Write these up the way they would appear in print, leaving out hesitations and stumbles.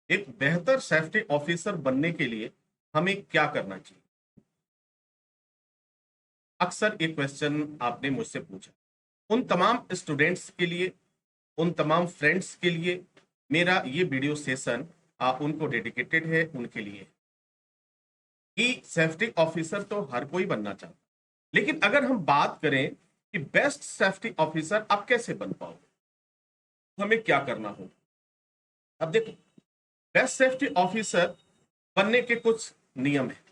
एक बेहतर safety officer बनने के लिए हमें क्या करना चाहिए? अक्सर एक क्वेश्चन आपने मुझसे पूछा। उन तमाम स्टूडेंट्स के लिए, उन तमाम फ्रेंड्स के लिए मेरा ये वीडियो सेशन उनको डेडिकेटेड है, उनके लिए कि सेफ्टी ऑफिसर तो हर कोई बनना चाहता है। लेकिन अगर हम बात करें कि बेस्ट सेफ्टी ऑफिसर आप कैसे बन पाओगे, हमें क्या करना होगा? अब देखो, बेस्ट सेफ्टी ऑफिसर बनने के कुछ नियम हैं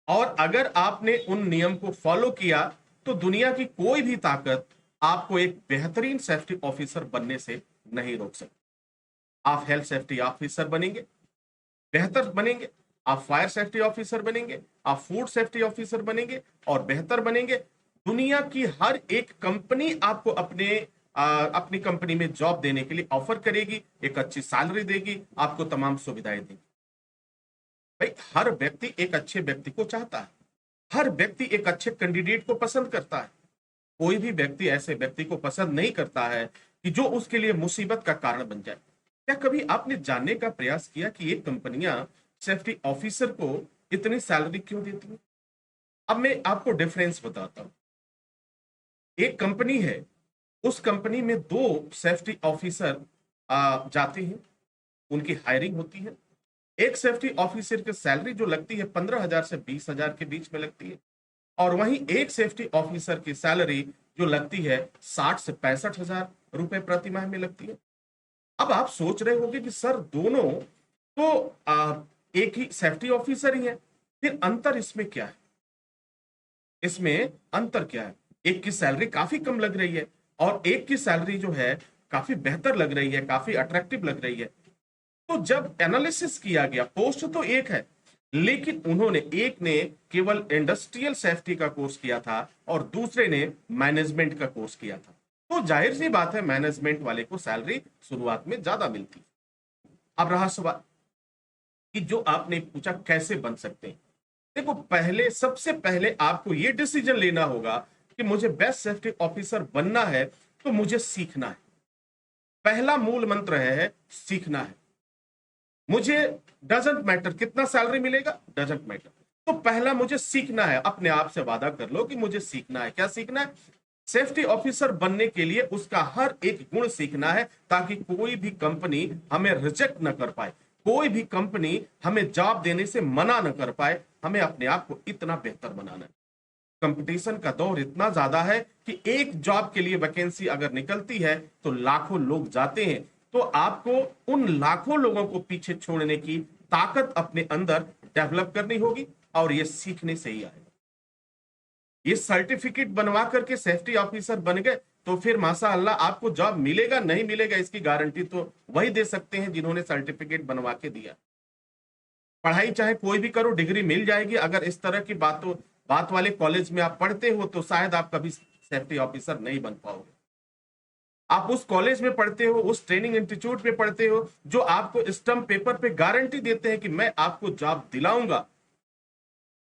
और अगर आपने उन नियम को फॉलो किया तो दुनिया की कोई भी ताकत आपको एक बेहतरीन सेफ्टी ऑफिसर बनने से नहीं रोक सकती। आप हेल्थ सेफ्टी ऑफिसर बनेंगे, बेहतर बनेंगे। आप फायर सेफ्टी ऑफिसर बनेंगे, आप फूड सेफ्टी ऑफिसर बनेंगे और बेहतर बनेंगे। दुनिया की हर एक कंपनी आपको अपनी कंपनी में जॉब देने के लिए ऑफर करेगी, एक अच्छी सैलरी देगी, आपको तमाम सुविधाएं देगी। भाई, हर व्यक्ति एक अच्छे व्यक्ति को चाहता है, हर व्यक्ति एक अच्छे कैंडिडेट को पसंद करता है। कोई भी व्यक्ति ऐसे व्यक्ति को पसंद नहीं करता है कि जो उसके लिए मुसीबत का कारण बन जाए। क्या कभी आपने जानने का प्रयास किया कि ये कंपनियां सेफ्टी ऑफिसर को इतनी सैलरी क्यों देती हैं? अब मैं आपको डिफरेंस बताता हूं। एक कंपनी है, उस कंपनी में दो सेफ्टी ऑफिसर जाते हैं, उनकी हायरिंग होती है। एक सेफ्टी ऑफिसर की सैलरी जो लगती है 15,000 से 20,000 के बीच में लगती है और वहीं एक सेफ्टी ऑफिसर की सैलरी जो लगती है 60 से 65,000 रुपए प्रति माह में लगती है। अब आप सोच रहे होंगे कि सर दोनों तो एक ही सेफ्टी ऑफिसर ही है, फिर अंतर इसमें क्या है? इसमें अंतर क्या है? एक की सैलरी काफी कम लग रही है और एक की सैलरी जो है काफी बेहतर लग रही है, काफी अट्रैक्टिव लग रही है। तो जब एनालिसिस किया गया, पोस्ट तो एक है लेकिन उन्होंने, एक ने केवल इंडस्ट्रियल सेफ्टी का कोर्स किया था और दूसरे ने मैनेजमेंट का कोर्स किया था, तो जाहिर सी बात है मैनेजमेंट वाले को सैलरी शुरुआत में ज्यादा मिलती। अब रहा सवाल कि जो आपने पूछा कैसे बन सकते हैं। देखो, पहले, सबसे पहले आपको यह डिसीजन लेना होगा कि मुझे बेस्ट सेफ्टी ऑफिसर बनना है तो मुझे सीखना है। पहला मूल मंत्र है सीखना है। मुझे डजंट मैटर कितना सैलरी मिलेगा, डजंट मैटर। तो पहला मुझे सीखना है। अपने आप से वादा कर लो कि मुझे सीखना है। क्या सीखना है? सेफ्टी ऑफिसर बनने के लिए उसका हर एक गुण सीखना है ताकि कोई भी कंपनी हमें रिजेक्ट न कर पाए, कोई भी कंपनी हमें जॉब देने से मना न कर पाए। हमें अपने आप को इतना बेहतर बनाना है। कंपटीशन का दौर इतना ज्यादा है कि एक जॉब के लिए वैकेंसी अगर निकलती है तो लाखों लोग जाते हैं। तो आपको उन लाखों लोगों को पीछे छोड़ने की ताकत अपने अंदर डेवलप करनी होगी और ये सीखने से ही आएगा। ये सर्टिफिकेट बनवा करके सेफ्टी ऑफिसर बन गए तो फिर माशाअल्लाह आपको जॉब मिलेगा नहीं मिलेगा इसकी गारंटी तो वही दे सकते हैं जिन्होंने सर्टिफिकेट बनवा के दिया। पढ़ाई चाहे कोई भी करो, डिग्री मिल जाएगी। अगर इस तरह की बात वाले कॉलेज में आप पढ़ते हो तो शायद आप कभी सेफ्टी ऑफिसर नहीं बन पाओगे। आप उस कॉलेज में पढ़ते हो, उस ट्रेनिंग इंस्टीट्यूट में पढ़ते हो जो आपको स्टम्प पेपर पे गारंटी देते हैं कि मैं आपको जॉब दिलाऊंगा,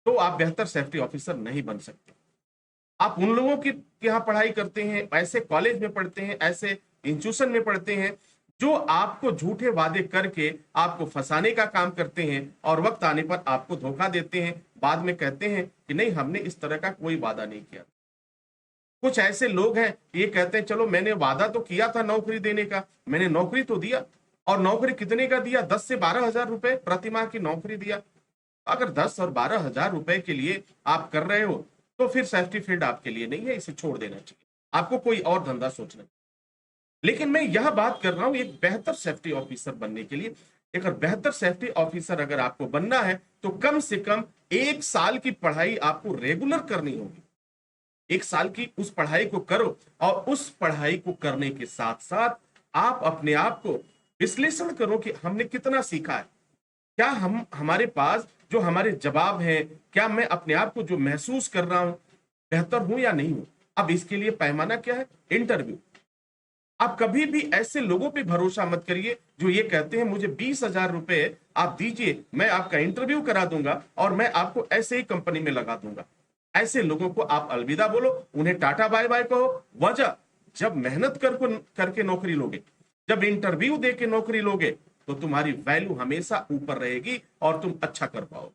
तो आप बेहतर सेफ्टी ऑफिसर नहीं बन सकते। आप उन लोगों की यहाँ पढ़ाई करते हैं, ऐसे कॉलेज में पढ़ते हैं, ऐसे इंस्टीट्यूशन में पढ़ते हैं जो आपको झूठे वादे करके आपको फंसाने का काम करते हैं और वक्त आने पर आपको धोखा देते हैं। बाद में कहते हैं कि नहीं, हमने इस तरह का कोई वादा नहीं किया। कुछ ऐसे लोग हैं, ये कहते हैं चलो मैंने वादा तो किया था नौकरी देने का, मैंने नौकरी तो दिया। और नौकरी कितने का दिया? 10 से 12,000 रुपए प्रति माह की नौकरी दिया। अगर 10 और 12,000 रुपए के लिए आप कर रहे हो तो फिर सेफ्टी फील्ड आपके लिए नहीं है, इसे छोड़ देना चाहिए। आपको कोई और धंधा सोचना चाहिए। लेकिन मैं यह बात कर रहा हूं एक बेहतर सेफ्टी ऑफिसर बनने के लिए। एक बेहतर सेफ्टी ऑफिसर अगर आपको बनना है तो कम से कम 1 साल की पढ़ाई आपको रेगुलर करनी होगी। 1 साल की उस पढ़ाई को करो और उस पढ़ाई को करने के साथ साथ आप अपने आप को विश्लेषण करो कि हमने कितना सीखा है। क्या हम, हमारे पास जो हमारे जवाब हैं, क्या मैं अपने आप को जो महसूस कर रहा हूं बेहतर हूं या नहीं हूं? अब इसके लिए पैमाना क्या है? इंटरव्यू। आप कभी भी ऐसे लोगों पे भरोसा मत करिए जो ये कहते हैं मुझे 20,000 रुपए आप दीजिए, मैं आपका इंटरव्यू करा दूंगा और मैं आपको ऐसे ही कंपनी में लगा दूंगा। ऐसे लोगों को आप अलविदा बोलो, उन्हें टाटा बाय बाय कहो। वजह, जब मेहनत करके नौकरी लोगे, जब इंटरव्यू दे के नौकरी लोगे, तो तुम्हारी वैल्यू हमेशा ऊपर रहेगी और तुम अच्छा कर पाओगे।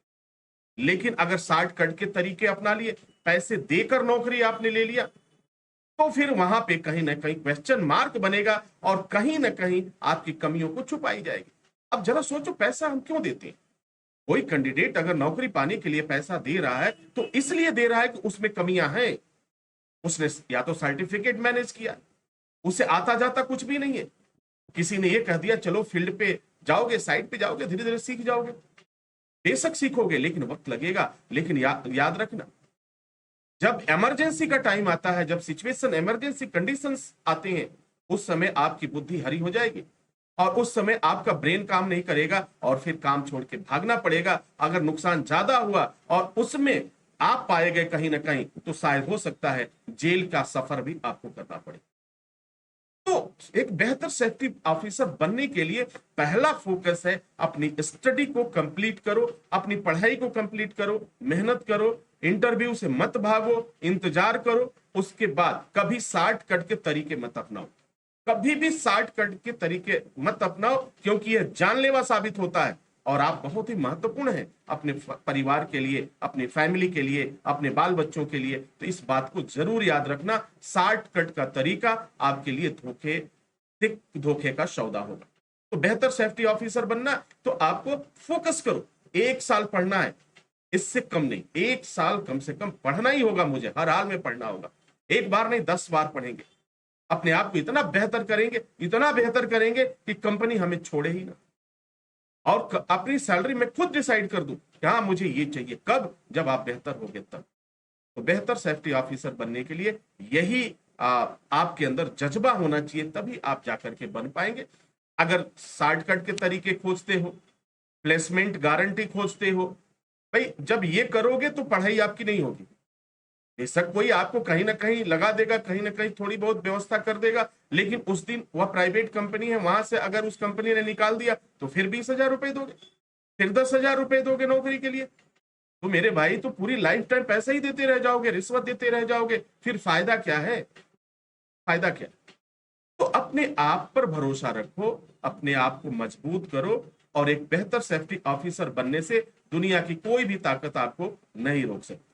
लेकिन अगर शॉर्टकट के तरीके अपना लिए, पैसे देकर नौकरी आपने ले लिया, तो फिर वहां पे कहीं ना कहीं क्वेश्चन मार्क बनेगा और कहीं ना कहीं आपकी कमियों को छुपाई जाएगी। अब जरा सोचो, पैसा हम क्यों देते हैं? कोई कैंडिडेट अगर नौकरी पाने के लिए पैसा दे रहा है तो इसलिए दे रहा है कि उसमें कमियां हैं। उसने या तो सर्टिफिकेट मैनेज किया, उसे आता जाता कुछ भी नहीं है, किसी ने ये कह दिया चलो फील्ड पे जाओगे, साइट पे जाओगे, धीरे धीरे सीख जाओगे। बेशक सीखोगे लेकिन वक्त लगेगा। लेकिन याद रखना, जब इमरजेंसी का टाइम आता है, जब सिचुएशन इमरजेंसी कंडीशंस आते हैं, उस समय आपकी बुद्धि हरी हो जाएगी और उस समय आपका ब्रेन काम नहीं करेगा और फिर काम छोड़ के भागना पड़ेगा। अगर नुकसान ज्यादा हुआ और उसमें आप पाए गए कहीं ना कहीं, तो शायद हो सकता है जेल का सफर भी आपको करना पड़े। तो एक बेहतर सेफ्टी ऑफिसर बनने के लिए पहला फोकस है अपनी स्टडी को कंप्लीट करो, अपनी पढ़ाई को कंप्लीट करो, मेहनत करो, इंटरव्यू से मत भागो, इंतजार करो। उसके बाद कभी शॉर्टकट के तरीके मत अपनाओ, कभी भी शॉर्टकट के तरीके मत अपनाओ, क्योंकि यह जानलेवा साबित होता है और आप बहुत ही महत्वपूर्ण हैं अपने परिवार के लिए, अपनी फैमिली के लिए, अपने बाल बच्चों के लिए। तो इस बात को जरूर याद रखना, शॉर्टकट का तरीका आपके लिए धोखे का सौदा होगा। तो बेहतर सेफ्टी ऑफिसर बनना तो आपको फोकस करो, 1 साल पढ़ना है, इससे कम नहीं, 1 साल कम से कम पढ़ना ही होगा, मुझे हर हाल में पढ़ना होगा। एक बार नहीं 10 बार पढ़ेंगे, अपने आप को इतना बेहतर करेंगे, इतना बेहतर करेंगे कि कंपनी हमें छोड़े ही ना। और अपनी सैलरी में खुद डिसाइड कर दूं कि हाँ मुझे ये चाहिए। कब? जब आप बेहतर होगे तब। तो बेहतर सेफ्टी ऑफिसर बनने के लिए यही आपके अंदर जज्बा होना चाहिए, तभी आप जाकर के बन पाएंगे। अगर शॉर्टकट के तरीके खोजते हो, प्लेसमेंट गारंटी खोजते हो, भाई जब ये करोगे तो पढ़ाई आपकी नहीं होगी। बेशक कोई आपको कहीं ना कहीं लगा देगा, कहीं ना कहीं थोड़ी बहुत व्यवस्था कर देगा, लेकिन उस दिन वह प्राइवेट कंपनी है, वहां से अगर उस कंपनी ने निकाल दिया तो फिर 20,000 रुपए दोगे, फिर 10,000 रुपए दोगे नौकरी के लिए। तो मेरे भाई, तो पूरी लाइफ टाइम पैसा ही देते रह जाओगे, रिश्वत देते रह जाओगे, फिर फायदा क्या है? फायदा क्या? तो अपने आप पर भरोसा रखो, अपने आप को मजबूत करो और एक बेहतर सेफ्टी ऑफिसर बनने से दुनिया की कोई भी ताकत आपको नहीं रोक सकती।